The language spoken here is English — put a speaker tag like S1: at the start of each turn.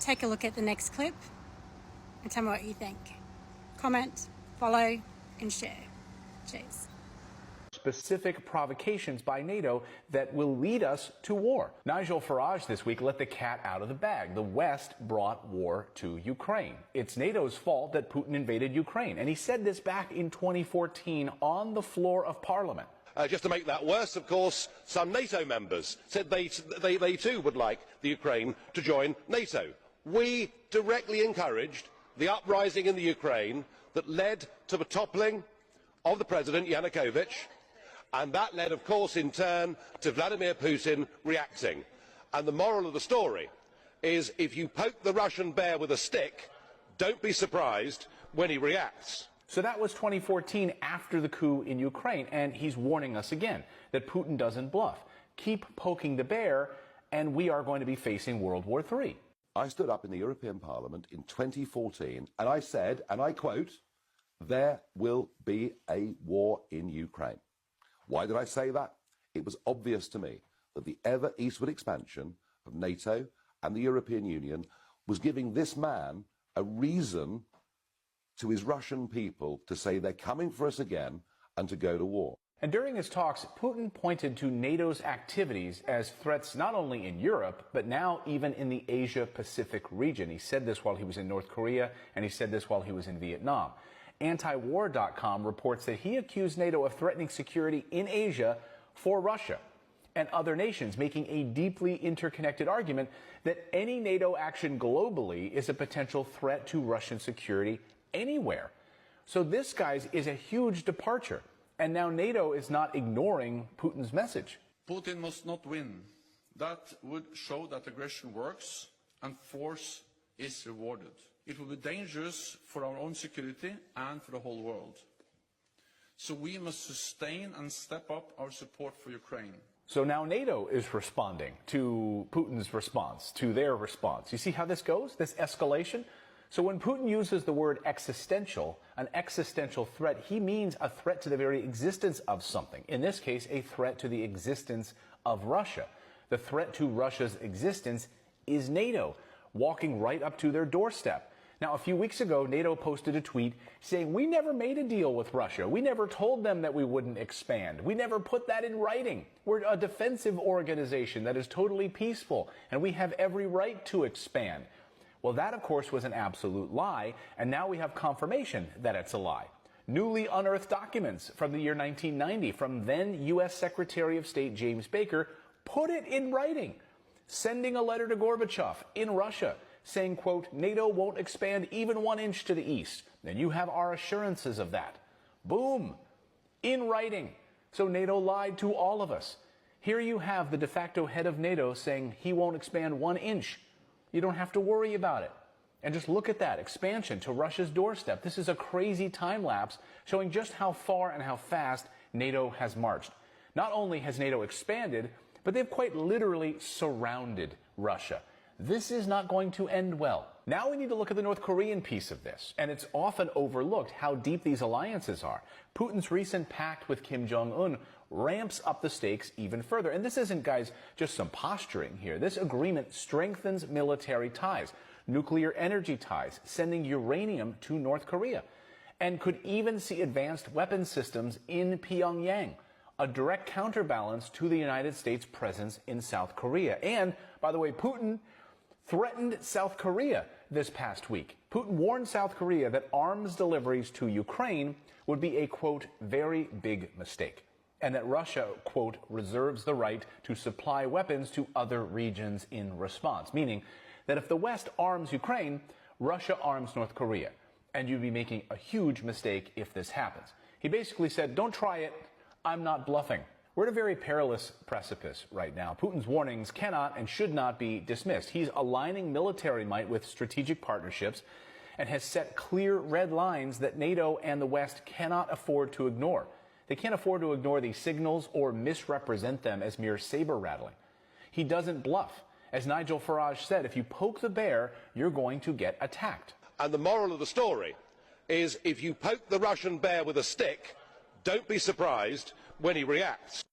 S1: take a look at the next clip and tell me what you think. Comment, follow, and share. Cheers.
S2: Specific provocations by NATO that will lead us to war. Nigel Farage this week let the cat out of the bag. The West brought war to Ukraine. It's NATO's fault that Putin invaded Ukraine. And he said this back in 2014 on the floor of Parliament.
S3: Just to make that worse, of course, some NATO members said they too would like the Ukraine to join NATO. We directly encouraged the uprising in the Ukraine that led to the toppling of the President Yanukovych, and that led, of course, in turn to Vladimir Putin reacting. And the moral of the story is if you poke the Russian bear with a stick, don't be surprised when he reacts.
S2: So that was 2014 after the coup in Ukraine, and he's warning us again that Putin doesn't bluff. Keep poking the bear, and we are going to be facing World War III.
S4: I stood up in the European Parliament in 2014, and I said, and I quote, "There will be a war in Ukraine." Why did I say that? It was obvious to me that the ever eastward expansion of NATO and the European Union was giving this man a reason to his Russian people to say they're coming for us again and to go to war.
S2: And during his talks, Putin pointed to NATO's activities as threats not only in Europe, but now even in the Asia-Pacific region. He said this while he was in North Korea, and he said this while he was in Vietnam. Antiwar.com reports that he accused NATO of threatening security in Asia for Russia and other nations, making a deeply interconnected argument that any NATO action globally is a potential threat to Russian security anywhere. So this, guys, is a huge departure. And now NATO is not ignoring Putin's message.
S5: Putin must not win. That would show that aggression works and force is rewarded. It will be dangerous for our own security and for the whole world. So we must sustain and step up our support for Ukraine.
S2: So now NATO is responding to Putin's response, to their response. You see how this goes, this escalation? So when Putin uses the word existential, an existential threat, he means a threat to the very existence of something. In this case, a threat to the existence of Russia. The threat to Russia's existence is NATO, walking right up to their doorstep. Now, a few weeks ago, NATO posted a tweet saying, "We never made a deal with Russia. We never told them that we wouldn't expand. We never put that in writing. We're a defensive organization that is totally peaceful, and we have every right to expand." Well, that, of course, was an absolute lie, and now we have confirmation that it's a lie. Newly unearthed documents from the year 1990 from then U.S. Secretary of State James Baker put it in writing, sending a letter to Gorbachev in Russia saying, quote, "NATO won't expand even 1 inch to the east. And you have our assurances of that." Boom. In writing. So NATO lied to all of us. Here you have the de facto head of NATO saying he won't expand 1 inch. You don't have to worry about it. And just look at that expansion to Russia's doorstep. This is a crazy time lapse showing just how far and how fast NATO has marched. Not only has NATO expanded, but they've quite literally surrounded Russia. This is not going to end well. Now we need to look at the North Korean piece of this, and it's often overlooked how deep these alliances are. Putin's recent pact with Kim Jong-un ramps up the stakes even further. And this isn't, guys, just some posturing here. This agreement strengthens military ties, nuclear energy ties, sending uranium to North Korea, and could even see advanced weapon systems in Pyongyang, a direct counterbalance to the United States' presence in South Korea. And, by the way, Putin threatened South Korea this past week. Putin warned South Korea that arms deliveries to Ukraine would be a, quote, very big mistake, and that Russia, quote, reserves the right to supply weapons to other regions in response, meaning that if the West arms Ukraine, Russia arms North Korea, and you'd be making a huge mistake if this happens. He basically said, don't try it, I'm not bluffing. We're at a very perilous precipice right now. Putin's warnings cannot and should not be dismissed. He's aligning military might with strategic partnerships and has set clear red lines that NATO and the West cannot afford to ignore. They can't afford to ignore these signals or misrepresent them as mere saber rattling. He doesn't bluff. As Nigel Farage said, if you poke the bear, you're going to get attacked.
S3: And the moral of the story is if you poke the Russian bear with a stick, don't be surprised when he reacts.